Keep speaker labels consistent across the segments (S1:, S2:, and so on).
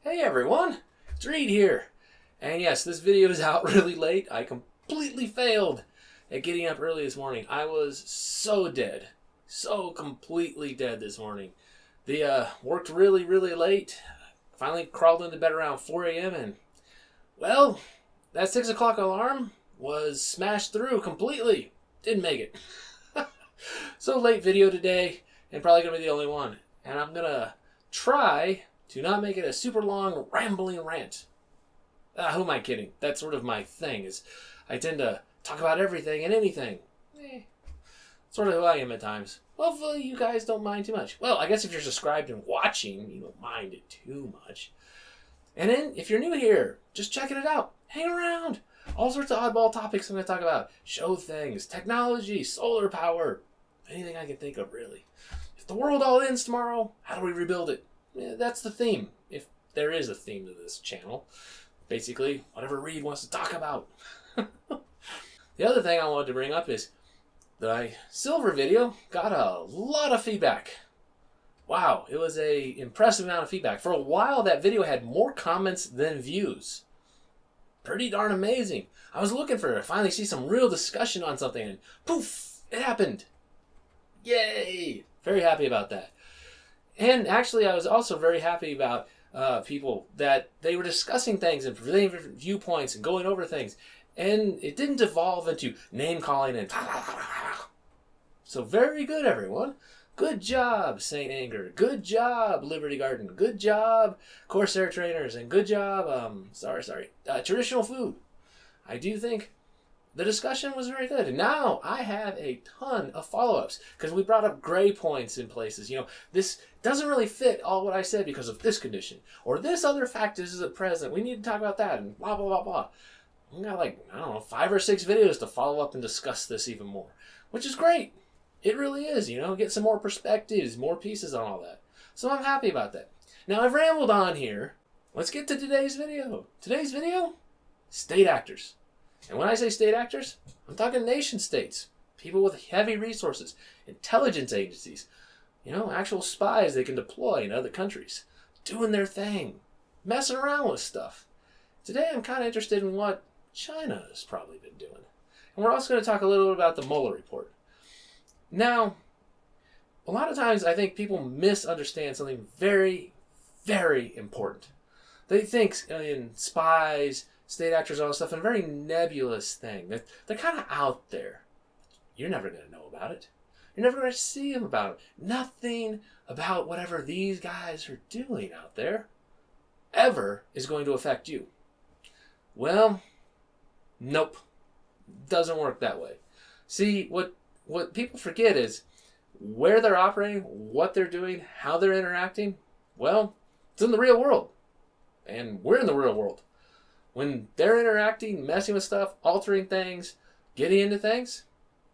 S1: Hey everyone, it's Reed here. And yes, this video is out really late. I completely failed at getting up early this morning. I was so dead. So completely dead this morning. Worked really late. Finally crawled into bed around 4 a.m. and, well, that 6 o'clock alarm was smashed through completely. Didn't make it. So late video today, and probably going to be the only one. And I'm going to try to not make it a super long, rambling rant. Who am I kidding? That's sort of my thing, is I tend to talk about everything and anything. Sort of who I am at times. Hopefully you guys don't mind too much. Well, I guess if you're subscribed and watching, you don't mind it too much. And then, if you're new here, just checking it out. Hang around. All sorts of oddball topics I'm going to talk about. Show things, technology, solar power, anything I can think of, really. If the world all ends tomorrow, how do we rebuild it? Yeah, that's the theme, if there is a theme to this channel. Basically, whatever Reed wants to talk about. The other thing I wanted to bring up is the silver video got a lot of feedback. Wow, it was an impressive amount of feedback. For a while, that video had more comments than views. Pretty darn amazing. I was looking for finally see some real discussion on something, and poof, it happened. Yay! Very happy about that. And actually, I was also very happy about people that they were discussing things and presenting different viewpoints and going over things. And it didn't devolve into name-calling and So very good, everyone. Good job, St. Anger. Good job, Liberty Garden. Good job, Corsair Trainers. And good job, Traditional Food. I do think the discussion was very good. And now I have a ton of follow-ups because we brought up gray points in places. You know, this doesn't really fit all what I said because of this condition. Or this other fact is present. We need to talk about that and blah, blah, blah, blah. We got 5 or 6 videos to follow up and discuss this even more, which is great. It really is, get some more perspectives, more pieces on all that. So I'm happy about that. Now I've rambled on here. Let's get to today's video. Today's video, state actors. And when I say state actors, I'm talking nation states. People with heavy resources, intelligence agencies, actual spies they can deploy in other countries, doing their thing, messing around with stuff. Today I'm kind of interested in what China has probably been doing. And we're also going to talk a little bit about the Mueller report. Now, a lot of times I think people misunderstand something very, very important. They think in spies, state actors, all that stuff, in a very nebulous thing. They're kind of out there. You're never going to know about it. You're never going to see them about it. Nothing about whatever these guys are doing out there ever is going to affect you. Well, nope. Doesn't work that way. See, what people forget is where they're operating, what they're doing, how they're interacting. Well, it's in the real world. And we're in the real world. When they're interacting, messing with stuff, altering things, getting into things,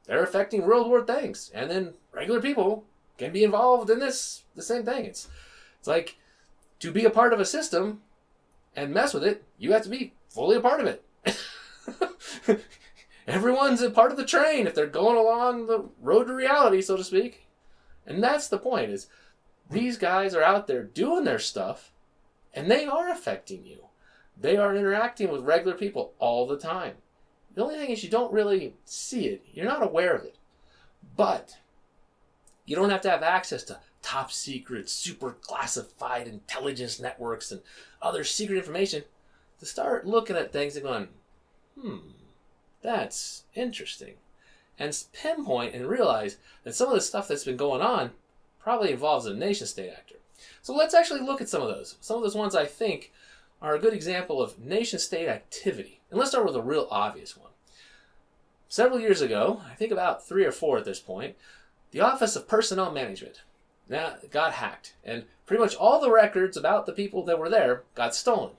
S1: they're affecting real world things. And then regular people can be involved in the same thing. It's like to be a part of a system and mess with it, you have to be fully a part of it. Everyone's a part of the train if they're going along the road to reality, so to speak. And that's the point, is these guys are out there doing their stuff, and they are affecting you. They are interacting with regular people all the time. The only thing is you don't really see it. You're not aware of it. But you don't have to have access to top secret, super classified intelligence networks and other secret information to start looking at things and going, that's interesting. And pinpoint and realize that some of the stuff that's been going on probably involves a nation state actor. So let's actually look at some of those. Some of those ones I think are a good example of nation state activity. And let's start with a real obvious one. Several years ago, I think about 3 or 4 at this point, the Office of Personnel Management got hacked. And pretty much all the records about the people that were there got stolen.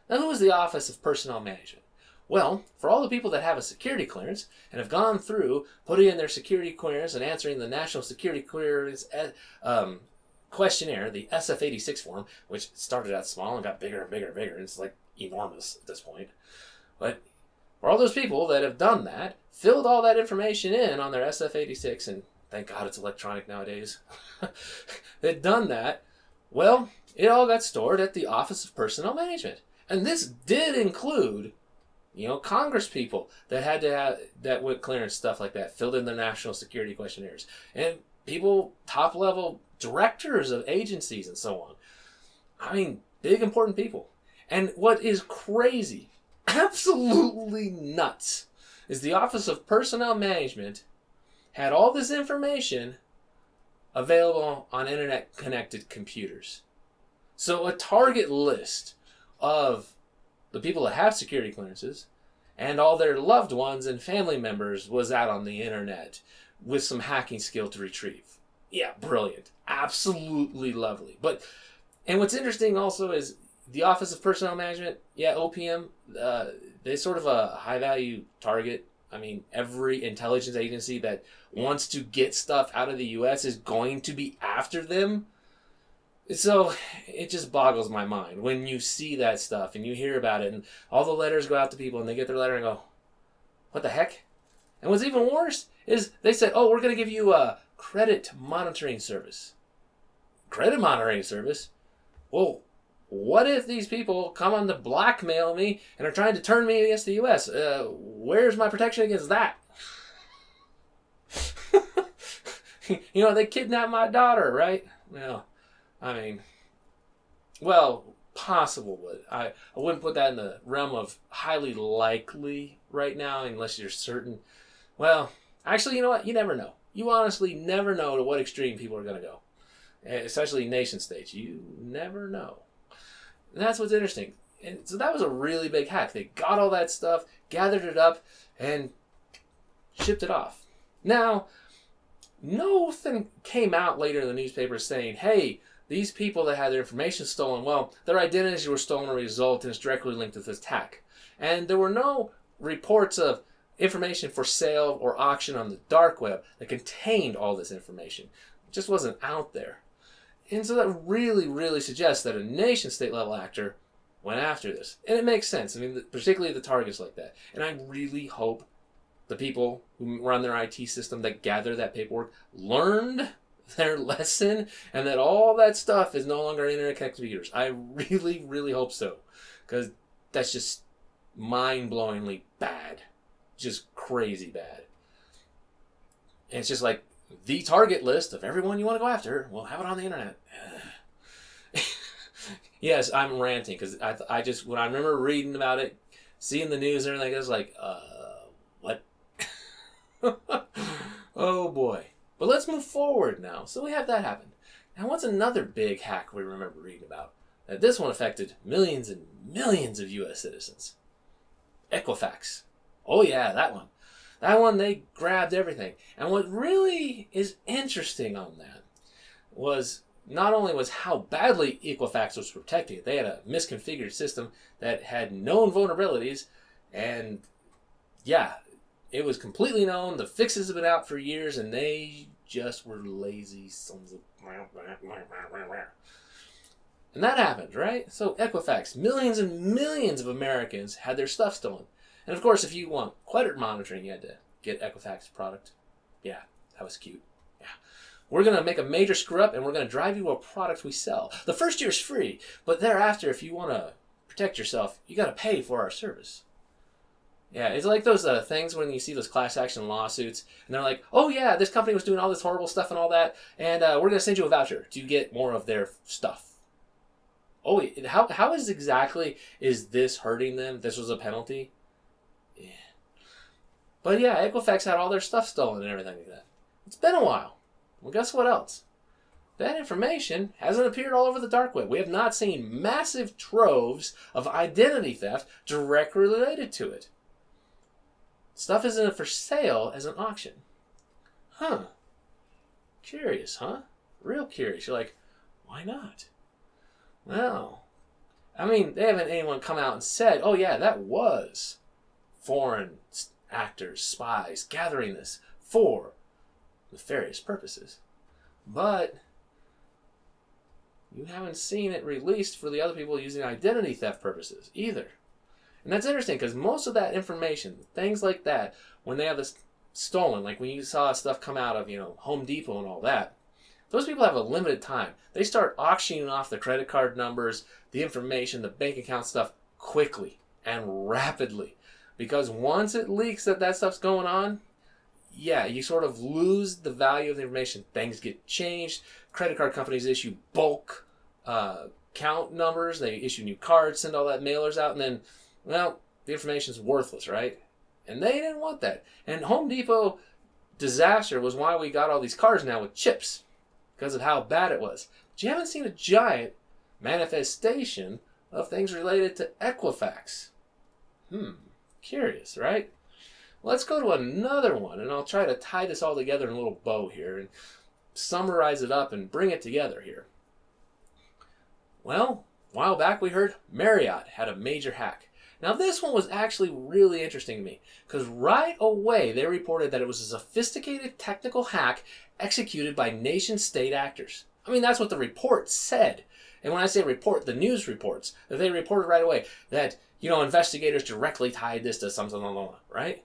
S1: Now, who is the Office of Personnel Management? Well, for all the people that have a security clearance and have gone through putting in their security clearance and answering the National Security Clearance questionnaire, the SF-86 form, which started out small and got bigger and bigger and bigger, and it's like enormous at this point. But for all those people that have done that, filled all that information in on their SF-86, and thank God it's electronic nowadays, they've done that, well, It all got stored at the Office of Personnel Management. And this did include, Congress people that had to have, that went clearance, stuff like that, filled in their national security questionnaires. And people, top level directors of agencies and so on. I mean, big important people. And what is crazy, absolutely nuts, is the Office of Personnel Management had all this information available on internet-connected computers. So a target list of the people that have security clearances and all their loved ones and family members was out on the internet with some hacking skill to retrieve. Yeah, brilliant. Absolutely lovely. And what's interesting also is the Office of Personnel Management, OPM, they're sort of a high-value target. I mean, every intelligence agency that wants to get stuff out of the U.S. is going to be after them. So it just boggles my mind when you see that stuff and you hear about it and all the letters go out to people and they get their letter and go, what the heck? And what's even worse is they said, oh, we're going to give you a credit monitoring service. Credit monitoring service? Well, what if these people come on to blackmail me and are trying to turn me against the U.S.? Where's my protection against that? They kidnapped my daughter, right? Well, possible, but I wouldn't put that in the realm of highly likely right now unless you're certain. Well, actually, you know what? You never know. You honestly never know to what extreme people are going to go, especially nation states. You never know. And that's what's interesting. And so that was a really big hack. They got all that stuff, gathered it up, and shipped it off. Now, nothing came out later in the newspaper saying, hey, these people that had their information stolen, well, their identities were stolen as a result, and it's directly linked to this attack. And there were no reports of information for sale or auction on the dark web that contained all this information. It just wasn't out there. And so that really, really suggests that a nation-state level actor went after this. And it makes sense. I mean, particularly the targets like that. And I really hope the people who run their IT system that gather that paperwork learned their lesson and that all that stuff is no longer internet-connected computers. I really, really hope so. Because that's just mind-blowingly bad. Just crazy bad. And it's just like the target list of everyone you want to go after. We'll have it on the internet. Yes, I'm ranting because I just, when I remember reading about it, seeing the news and everything, I was like, what? Oh boy. But let's move forward now. So we have that happen. Now what's another big hack we remember reading about? That this one affected millions and millions of U.S. citizens. Equifax. Oh yeah, that one. That one, they grabbed everything. And what really is interesting on that was not only was how badly Equifax was protecting it, they had a misconfigured system that had known vulnerabilities, and yeah, it was completely known. The fixes have been out for years, and they just were lazy sons of... And that happened, right? So Equifax, millions and millions of Americans had their stuff stolen. And of course, if you want credit monitoring, you had to get Equifax product. Yeah, that was cute. Yeah. We're going to make a major screw up, and we're going to drive you a product we sell. The first year's free, but thereafter, if you want to protect yourself, you got to pay for our service. Yeah, it's like those things when you see those class action lawsuits, and they're like, oh yeah, this company was doing all this horrible stuff and all that, and we're going to send you a voucher to get more of their stuff. Oh, how is this hurting them? This was a penalty? Yeah. But yeah, Equifax had all their stuff stolen and everything like that. It's been a while. Well, guess what else? That information hasn't appeared all over the dark web. We have not seen massive troves of identity theft directly related to it. Stuff isn't for sale as an auction. Huh. Curious, huh? Real curious. You're like, why not? Well, I mean, they haven't anyone come out and said, oh yeah, that was foreign actors, spies, gathering this for nefarious purposes. But you haven't seen it released for the other people using identity theft purposes either. And that's interesting because most of that information, things like that, when they have this stolen, like when you saw stuff come out of, Home Depot and all that, those people have a limited time. They start auctioning off the credit card numbers, the information, the bank account stuff quickly and rapidly. Because once it leaks that that stuff's going on, yeah, you sort of lose the value of the information. Things get changed. Credit card companies issue bulk count numbers. They issue new cards, send all that mailers out, and then, well, the information's worthless, right? And they didn't want that. And Home Depot disaster was why we got all these cars now with chips, because of how bad it was. But you haven't seen a giant manifestation of things related to Equifax. Curious, right? Let's go to another one, and I'll try to tie this all together in a little bow here and summarize it up and bring it together here. Well, a while back we heard Marriott had a major hack. Now this one was actually really interesting to me, because right away they reported that it was a sophisticated technical hack executed by nation-state actors. I mean, that's what the report said. And when I say report, the news reports, that they reported right away that, investigators directly tied this to something, right?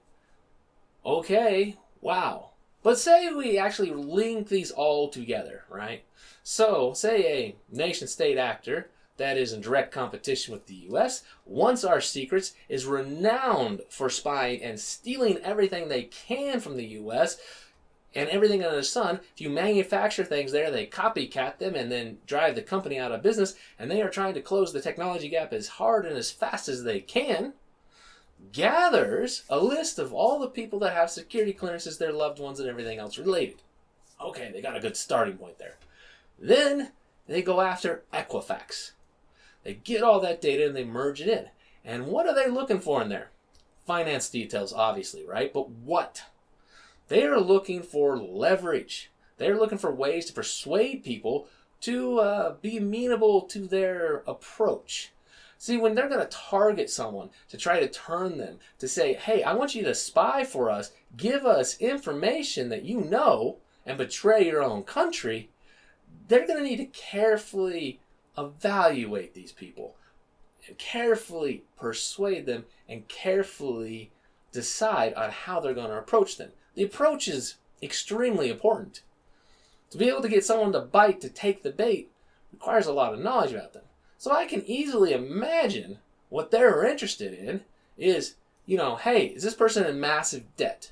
S1: Okay, wow. But say we actually link these all together, right? So, say a nation-state actor that is in direct competition with the U.S., wants our secrets, is renowned for spying and stealing everything they can from the U.S., and everything under the sun. If you manufacture things there, they copycat them and then drive the company out of business, and they are trying to close the technology gap as hard and as fast as they can, gathers a list of all the people that have security clearances, their loved ones, and everything else related. Okay, they got a good starting point there. Then they go after Equifax. They get all that data and they merge it in. And what are they looking for in there? Finance details, obviously, right? But what? They are looking for leverage. They're looking for ways to persuade people to be amenable to their approach. See, when they're going to target someone to try to turn them to say, hey, I want you to spy for us, give us information that you know, and betray your own country, they're going to need to carefully evaluate these people and carefully persuade them and carefully decide on how they're going to approach them. The approach is extremely important. To be able to get someone to bite, to take the bait, requires a lot of knowledge about them. So I can easily imagine what they're interested in is, hey, is this person in massive debt?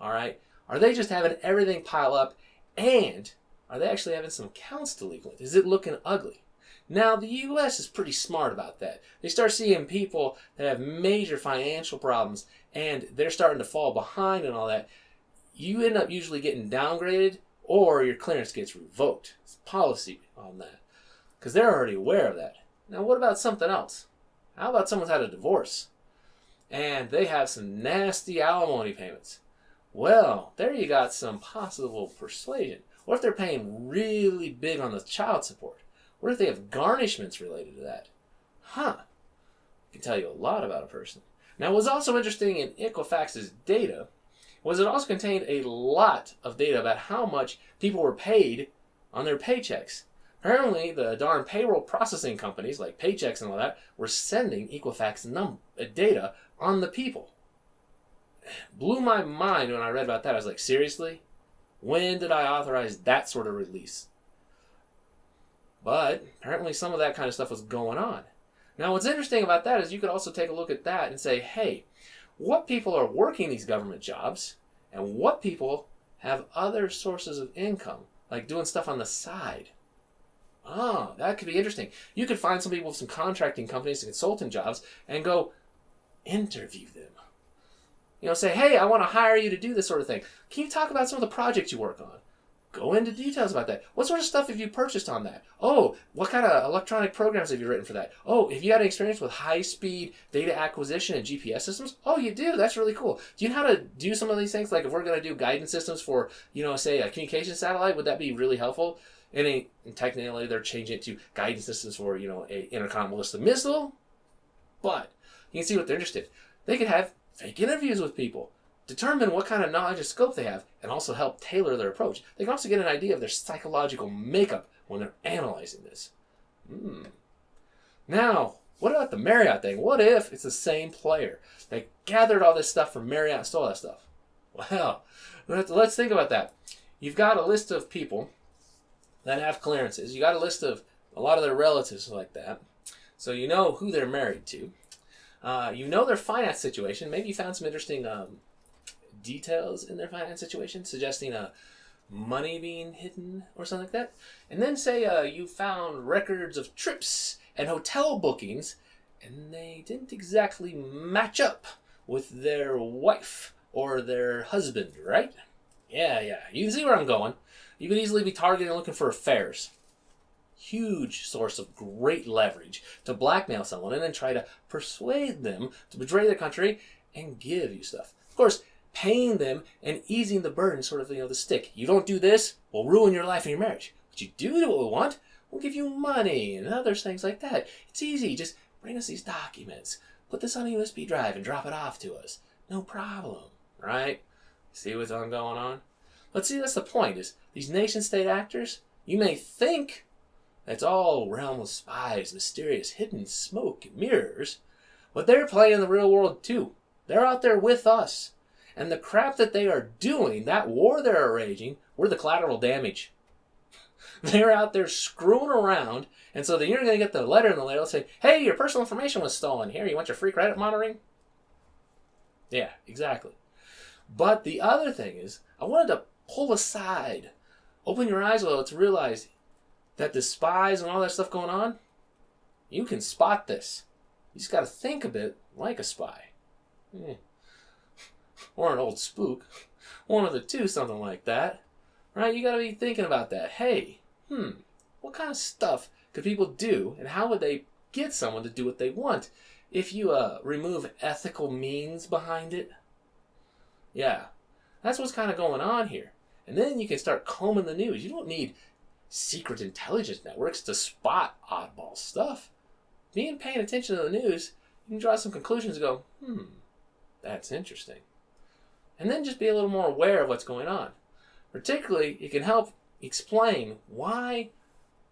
S1: All right. Are they just having everything pile up, and are they actually having some accounts to leak with? Is it looking ugly? Now, the U.S. is pretty smart about that. They start seeing people that have major financial problems, and they're starting to fall behind and all that. You end up usually getting downgraded, or your clearance gets revoked. It's policy on that, because they're already aware of that. Now, what about something else? How about someone's had a divorce, and they have some nasty alimony payments? Well, there you got some possible persuasion. What if they're paying really big on the child support? What if they have garnishments related to that? I can tell you a lot about a person. Now, what's also interesting in Equifax's data was it also contained a lot of data about how much people were paid on their paychecks. Apparently, the darn payroll processing companies, like Paychecks and all that, were sending Equifax data on the people. Blew my mind when I read about that. I was like, seriously? When did I authorize that sort of release? But apparently some of that kind of stuff was going on. Now, what's interesting about that is you could also take a look at that and say, hey, what people are working these government jobs and what people have other sources of income, like doing stuff on the side. That could be interesting. You could find some people with some contracting companies and consulting jobs and go interview them. Say, hey, I want to hire you to do this sort of thing. Can you talk about some of the projects you work on? Go into details about that. What sort of stuff have you purchased on that? Oh, what kind of electronic programs have you written for that? Oh, have you had experience with high-speed data acquisition and GPS systems? Oh, you do? That's really cool. Do you know how to do some of these things? Like if we're going to do guidance systems for, say a communication satellite, would that be really helpful? And technically they're changing it to guidance systems for, a intercontinental ballistic missile. But you can see what they're interested in. They could have fake interviews with people, determine what kind of knowledge and scope they have, and also help tailor their approach. They can also get an idea of their psychological makeup when they're analyzing this. Now, what about the Marriott thing? What if it's the same player? They gathered all this stuff from Marriott and stole that stuff. Well, let's think about that. You've got a list of people that have clearances. You got a list of a lot of their relatives like that. So you know who they're married to. You know their finance situation. Maybe you found some interesting details in their finance situation, suggesting money being hidden or something like that. And then say you found records of trips and hotel bookings, and they didn't exactly match up with their wife or their husband, right? Yeah. You can see where I'm going. You could easily be targeting and looking for affairs. Huge source of great leverage to blackmail someone and then try to persuade them to betray their country and give you stuff. Of course, paying them and easing the burden, sort of, the stick. You don't do this, we'll ruin your life and your marriage. But you do what we want, we'll give you money and other things like that. It's easy. Just bring us these documents. Put this on a USB drive and drop it off to us. No problem, right? See what's going on? But see, that's the point, is these nation-state actors, you may think that's all realm of spies, mysterious, hidden smoke and mirrors, but they're playing the real world too. They're out there with us. And the crap that they are doing, that war they're raging, we're the collateral damage. They're out there screwing around, and so then you're going to get the letter in the mail saying, hey, your personal information was stolen. Here, you want your free credit monitoring? Yeah, exactly. But the other thing is, I wanted to pull aside, open your eyes a little to realize that the spies and all that stuff going on, you can spot this. You just got to think a bit like a spy. Or an old spook. One of the two, something like that. Right? You got to be thinking about that. Hey, what kind of stuff could people do, and how would they get someone to do what they want if you remove ethical means behind it? Yeah, that's what's kind of going on here. And then you can start combing the news. You don't need secret intelligence networks to spot oddball stuff. Being paying attention to the news, you can draw some conclusions and go, that's interesting. And then just be a little more aware of what's going on. Particularly, it can help explain why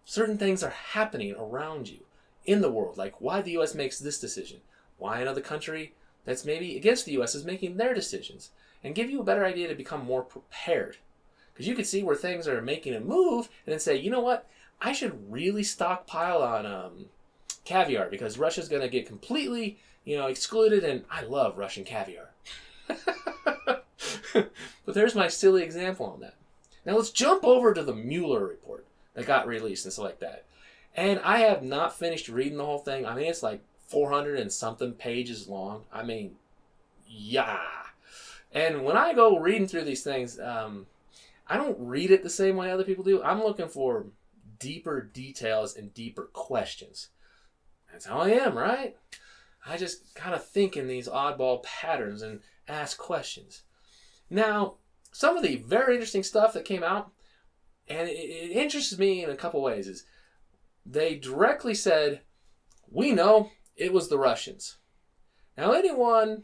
S1: certain things are happening around you in the world. Like why the U.S. makes this decision. Why another country that's maybe against the U.S. is making their decisions. And give you a better idea to become more prepared. Because you can see where things are making a move and then say, you know what? I should really stockpile on caviar because Russia's going to get completely, excluded, and I love Russian caviar. But there's my silly example on that. Now let's jump over to the Mueller report that got released and stuff like that. And I have not finished reading the whole thing. I mean, it's like 400 and something pages long. I mean, yeah. And when I go reading through these things, I don't read it the same way other people do. I'm looking for deeper details and deeper questions. That's how I am, right? I just kind of think in these oddball patterns and ask questions. Now, some of the very interesting stuff that came out, and it interests me in a couple ways, is they directly said, we know it was the Russians. Now, anyone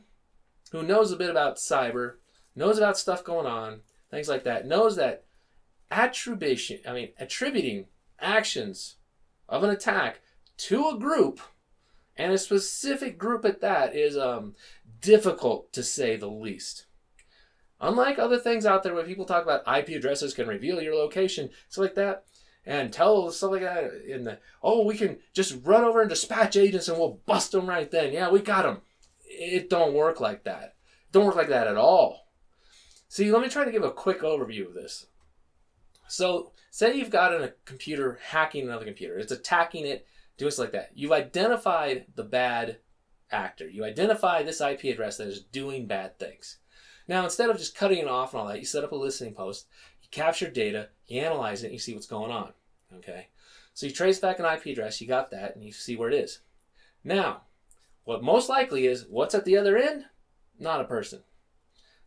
S1: who knows a bit about cyber, knows about stuff going on, things like that, knows that attributing actions of an attack to a group, and a specific group at that, is difficult to say the least. Unlike other things out there where people talk about IP addresses can reveal your location, stuff like that, and tell stuff like that, we can just run over and dispatch agents and we'll bust them right then. Yeah, we got them. It don't work like that. It don't work like that at all. See, let me try to give a quick overview of this. So, say you've got a computer hacking another computer. It's attacking it, doing stuff like that. You've identified the bad actor. You identify this IP address that is doing bad things. Now, instead of just cutting it off and all that, you set up a listening post, you capture data, you analyze it, and you see what's going on. Okay? So you trace back an IP address, you got that, and you see where it is. Now, what most likely is, what's at the other end? Not a person.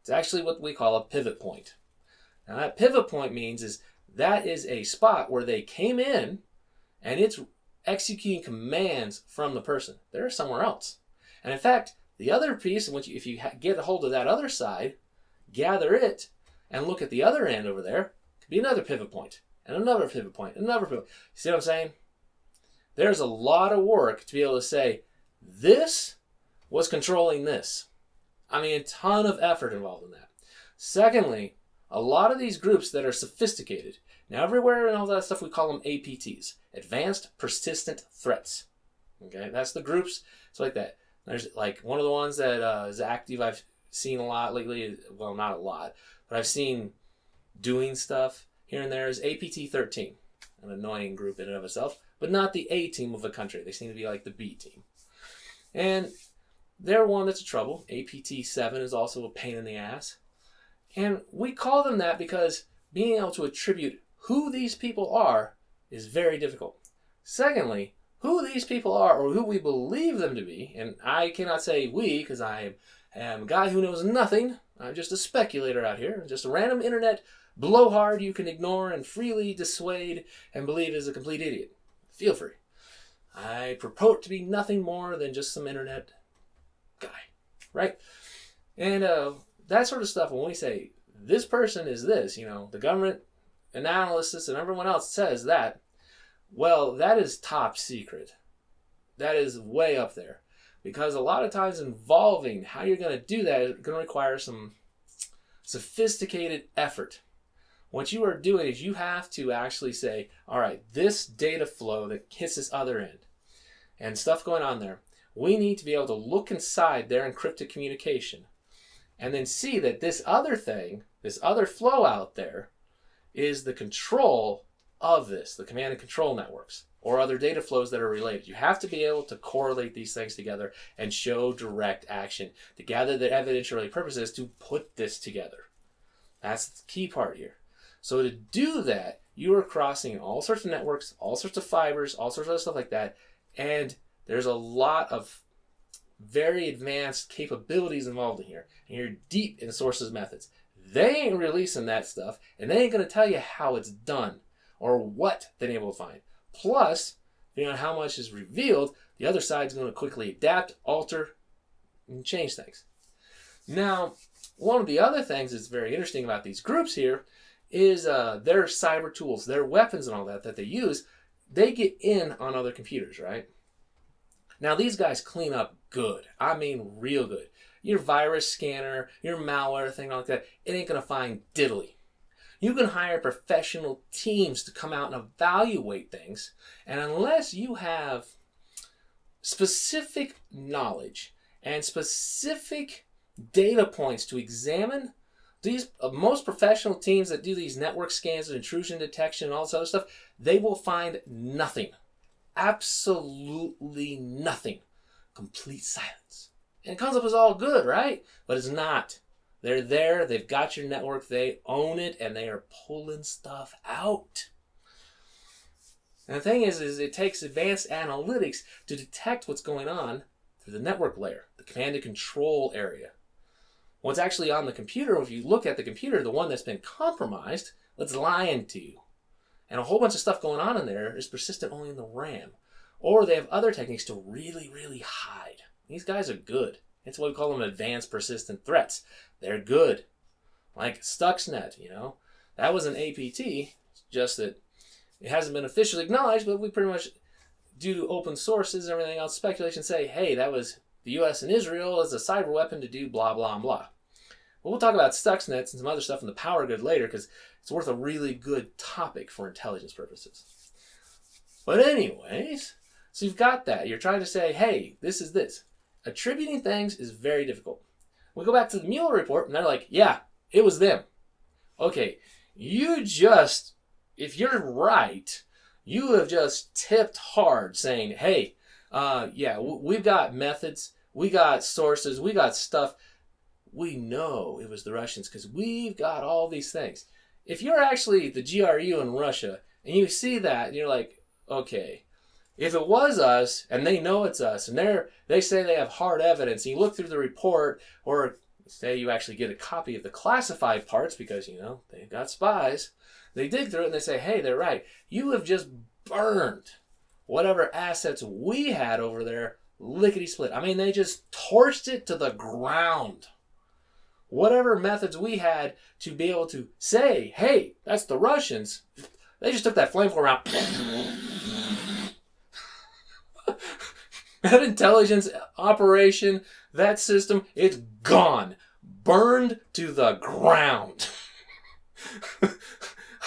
S1: It's actually what we call a pivot point. Now, that pivot point means is that is a spot where they came in, and it's executing commands from the person. They're somewhere else. And in fact, the other piece, if you get a hold of that other side, gather it, and look at the other end over there, could be another pivot point, and another pivot point, and another pivot point. You see what I'm saying? There's a lot of work to be able to say, this was controlling this. I mean, a ton of effort involved in that. Secondly, a lot of these groups that are sophisticated, Now, everywhere and all that stuff, we call them APTs, Advanced Persistent Threats. Okay, that's the groups. It's like that. There's like one of the ones that is active I've seen a lot lately. Well, not a lot, but I've seen doing stuff here and there is APT-13, an annoying group in and of itself, but not the A team of a country. They seem to be like the B team. And they're one that's a trouble. APT-7 is also a pain in the ass. And we call them that because being able to attribute who these people are is very difficult. Secondly, who these people are or who we believe them to be, and I cannot say we because I am a guy who knows nothing. I'm just a speculator out here, just a random internet blowhard you can ignore and freely dissuade and believe is a complete idiot. Feel free. I purport to be nothing more than just some internet guy, right? And that sort of stuff, when we say this person is this, the government analysis and everyone else says that, well, that is top secret. That is way up there. Because a lot of times involving how you're going to do that is going to require some sophisticated effort. What you are doing is you have to actually say, all right, this data flow that hits this other end and stuff going on there, we need to be able to look inside their encrypted communication and then see that this other thing, this other flow out there, is the control of this, the command and control networks, or other data flows that are related. You have to be able to correlate these things together and show direct action to gather the evidentiary purposes to put this together. That's the key part here. So to do that, you are crossing all sorts of networks, all sorts of fibers, all sorts of other stuff like that, and there's a lot of very advanced capabilities involved in here, and you're deep in sources methods. They ain't releasing that stuff, and they ain't going to tell you how it's done or what they're able to find. Plus, depending on how much is revealed, the other side's going to quickly adapt, alter, and change things. Now, one of the other things that's very interesting about these groups here is their cyber tools, their weapons and all that they use, they get in on other computers, right? Now, these guys clean up good. I mean real good. Your virus scanner, your malware thing like that, it ain't going to find diddly. You can hire professional teams to come out and evaluate things, and unless you have specific knowledge and specific data points to examine, these most professional teams that do these network scans and intrusion detection and all this other stuff, they will find nothing. Absolutely nothing. Complete silence. And it comes up as all good, right? But it's not. They're there, they've got your network, they own it, and they are pulling stuff out. And the thing is it takes advanced analytics to detect what's going on through the network layer, the command and control area. What's actually on the computer, if you look at the computer, the one that's been compromised, it's lying to you. And a whole bunch of stuff going on in there is persistent only in the RAM. Or they have other techniques to really, really hide. These guys are good. That's why we call them advanced persistent threats. They're good. Like Stuxnet, That was an APT, just that it hasn't been officially acknowledged, but we pretty much, due to open sources and everything else, speculation say, hey, that was the US and Israel as a cyber weapon to do blah, blah, and blah. But we'll talk about Stuxnet and some other stuff in the power grid later because it's worth a really good topic for intelligence purposes. But anyways, so you've got that. You're trying to say, hey, this is this. Attributing things is very difficult. We go back to the Mueller report, and they're like, yeah, it was them. Okay, if you're right, you have just tipped hard saying, hey, we've got methods, we got sources, we got stuff. We know it was the Russians because we've got all these things. If you're actually the GRU in Russia, and you see that, and you're like, okay, if it was us, and they know it's us, and they say they have hard evidence, and you look through the report, or say you actually get a copy of the classified parts because, they've got spies, they dig through it and they say, hey, they're right. You have just burned whatever assets we had over there, lickety-split. I mean, they just torched it to the ground. Whatever methods we had to be able to say, hey, that's the Russians, they just took that flamethrower out. That intelligence operation, that system, it's gone. Burned to the ground.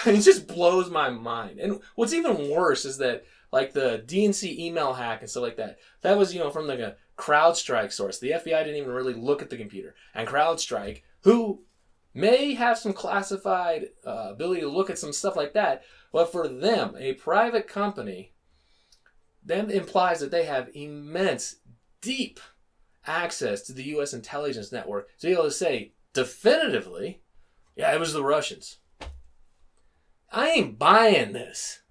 S1: It just blows my mind. And what's even worse is that, like, the DNC email hack and stuff like that, that was, from like a CrowdStrike source. The FBI didn't even really look at the computer. And CrowdStrike, who may have some classified ability to look at some stuff like that, but for them, a private company, that implies that they have immense, deep access to the U.S. intelligence network to be able to say definitively, yeah, it was the Russians. I ain't buying this.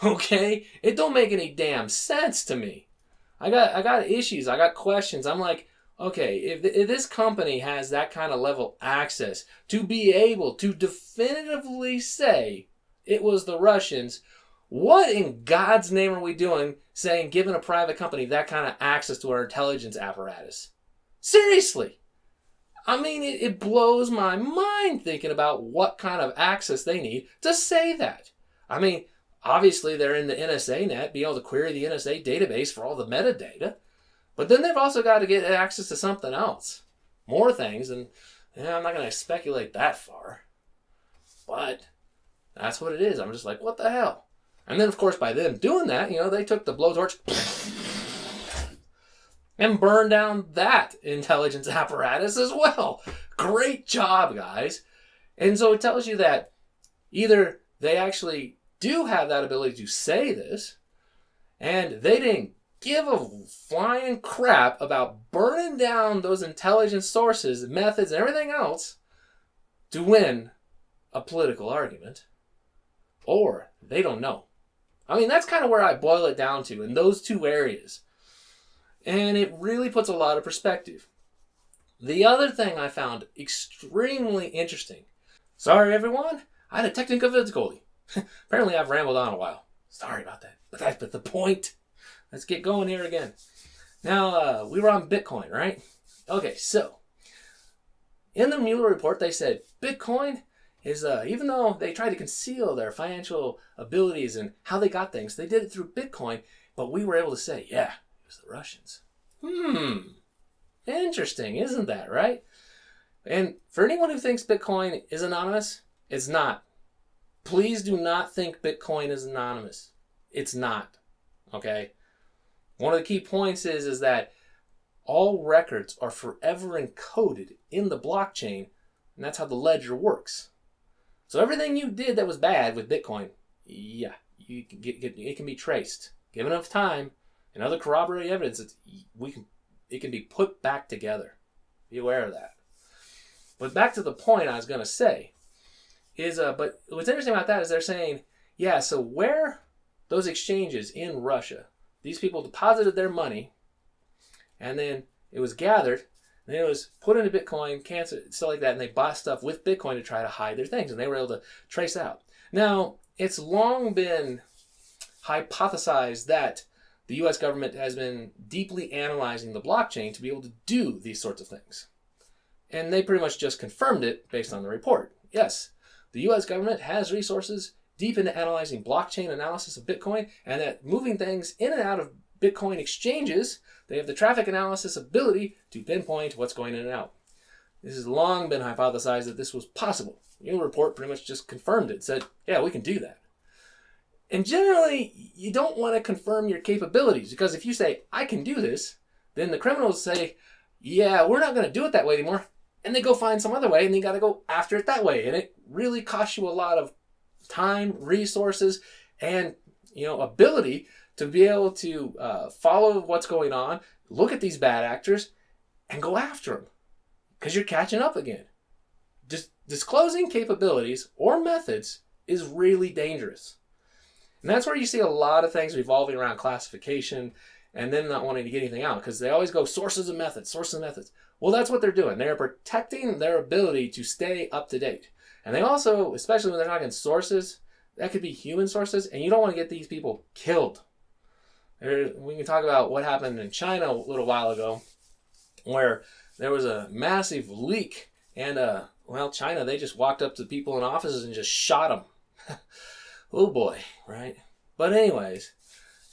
S1: Okay? It don't make any damn sense to me. I got issues. I got questions. I'm like, okay, if this company has that kind of level access to be able to definitively say it was the Russians, what in God's name are we doing saying giving a private company that kind of access to our intelligence apparatus? Seriously. I mean, it blows my mind thinking about what kind of access they need to say that. I mean, obviously they're in the NSA net, be able to query the NSA database for all the metadata. But then they've also got to get access to something else. More things, and I'm not going to speculate that far. But that's what it is. I'm just like, what the hell? And then, of course, by them doing that, they took the blowtorch and burned down that intelligence apparatus as well. Great job, guys. And so it tells you that either they actually do have that ability to say this, and they didn't give a flying crap about burning down those intelligence sources, methods, and everything else to win a political argument, or they don't know. I mean, that's kind of where I boil it down to, in those two areas. And it really puts a lot of perspective. The other thing I found extremely interesting. Sorry, everyone. I had a technical difficulty. Apparently, I've rambled on a while. Sorry about that. But that's the point. Let's get going here again. Now, we were on Bitcoin, right? Okay, so in the Mueller report, they said Bitcoin is, even though they tried to conceal their financial abilities and how they got things, they did it through Bitcoin, but we were able to say, yeah, it was the Russians. Interesting, isn't that, right? And for anyone who thinks Bitcoin is anonymous, it's not. Please do not think Bitcoin is anonymous. It's not, okay? One of the key points is that all records are forever encoded in the blockchain, and that's how the ledger works. So everything you did that was bad with Bitcoin, yeah, you can it can be traced. Given enough time and other corroborating evidence, it can be put back together. Be aware of that. But back to the point I was going to say is, but what's interesting about that is they're saying, yeah, so where those exchanges in Russia, these people deposited their money, and then it was gathered, and then it was put into Bitcoin, canceled, stuff like that, and they bought stuff with Bitcoin to try to hide their things, and they were able to trace out. Now, it's long been hypothesized that the U.S. government has been deeply analyzing the blockchain to be able to do these sorts of things. And they pretty much just confirmed it based on the report. Yes, the U.S. government has resources deep into analyzing blockchain analysis of Bitcoin, and that moving things in and out of Bitcoin exchanges, they have the traffic analysis ability to pinpoint what's going in and out. This has long been hypothesized that this was possible. The new report pretty much just confirmed it, said, yeah, we can do that. And generally, you don't want to confirm your capabilities, because if you say, I can do this, then the criminals say, yeah, we're not going to do it that way anymore. And they go find some other way, and they got to go after it that way. And it really costs you a lot of time, resources, and ability to be able to follow what's going on, look at these bad actors, and go after them. Because you're catching up again. Disclosing capabilities or methods is really dangerous. And that's where you see a lot of things revolving around classification and then not wanting to get anything out, because they always go sources and methods, sources and methods. Well, that's what they're doing. They're protecting their ability to stay up to date. And they also, especially when they're talking sources, that could be human sources, and you don't want to get these people killed. We can talk about what happened in China a little while ago, where there was a massive leak, and China, they just walked up to people in offices and just shot them. Oh boy, right? But anyways,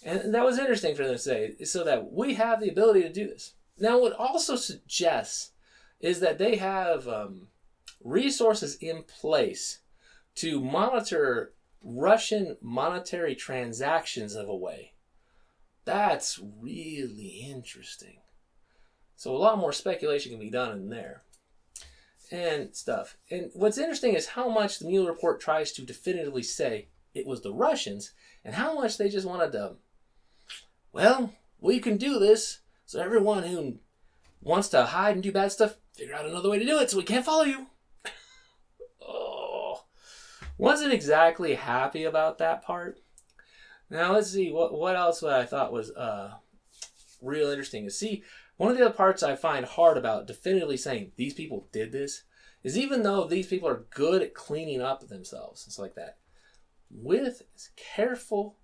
S1: and that was interesting for them to say, so that we have the ability to do this. Now, what also suggests is that they have resources in place to monitor Russian monetary transactions of a way. That's really interesting. So a lot more speculation can be done in there and stuff. And what's interesting is how much the Mueller report tries to definitively say it was the Russians and how much they just wanted to, well, we can do this so everyone who wants to hide and do bad stuff, figure out another way to do it so we can't follow you. Oh, wasn't exactly happy about that part. Now let's see, what else I thought was real interesting is, see, one of the other parts I find hard about definitively saying these people did this is even though these people are good at cleaning up themselves and stuff like that, with careful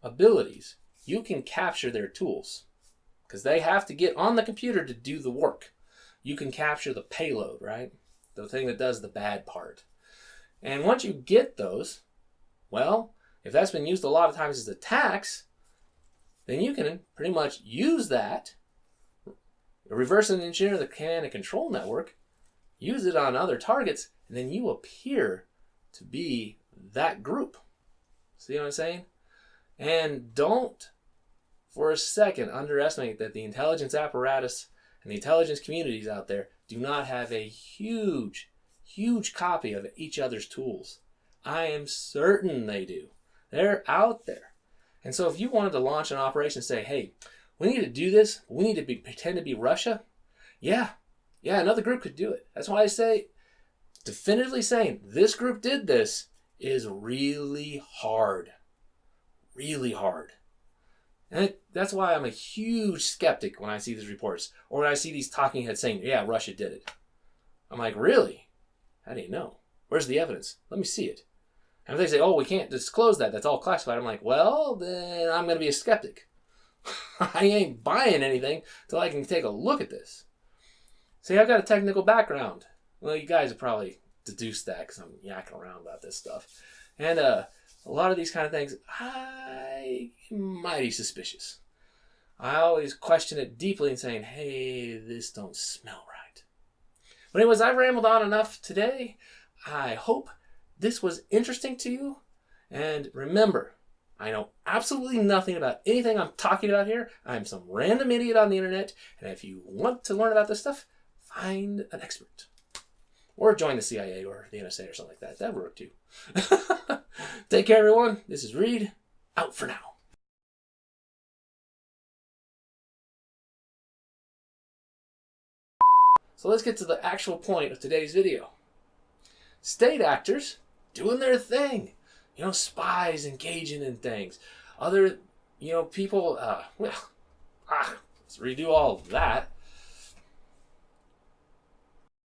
S1: abilities, you can capture their tools because they have to get on the computer to do the work. You can capture the payload, right? The thing that does the bad part. And once you get those, well, if that's been used a lot of times as attacks, then you can pretty much use that, reverse engineer the command and control network, use it on other targets, and then you appear to be that group. See what I'm saying? And don't for a second underestimate that the intelligence apparatus and the intelligence communities out there do not have a huge, huge copy of each other's tools. I am certain they do. They're out there. And so if you wanted to launch an operation and say, hey, we need to do this, we need to pretend to be Russia, yeah, another group could do it. That's why I say, definitively saying this group did this is really hard. Really hard. And that's why I'm a huge skeptic when I see these reports, or when I see these talking heads saying, yeah, Russia did it. I'm like, really? How do you know? Where's the evidence? Let me see it. And if they say, oh, we can't disclose that, that's all classified, I'm like, well, then I'm going to be a skeptic. I ain't buying anything until I can take a look at this. See, I've got a technical background. Well, you guys have probably deduced that because I'm yakking around about this stuff. And a lot of these kind of things, I'm mighty suspicious. I always question it deeply and saying, hey, this don't smell right. But anyways, I've rambled on enough today. I hope this was interesting to you. And remember, I know absolutely nothing about anything I'm talking about here. I'm some random idiot on the internet. And if you want to learn about this stuff, find an expert. Or join the CIA or the NSA or something like that. That would work too. Take care, everyone. This is Reed. Out for now. So let's get to the actual point of today's video. State actors doing their thing. Spies engaging in things. Other, people, let's redo all of that.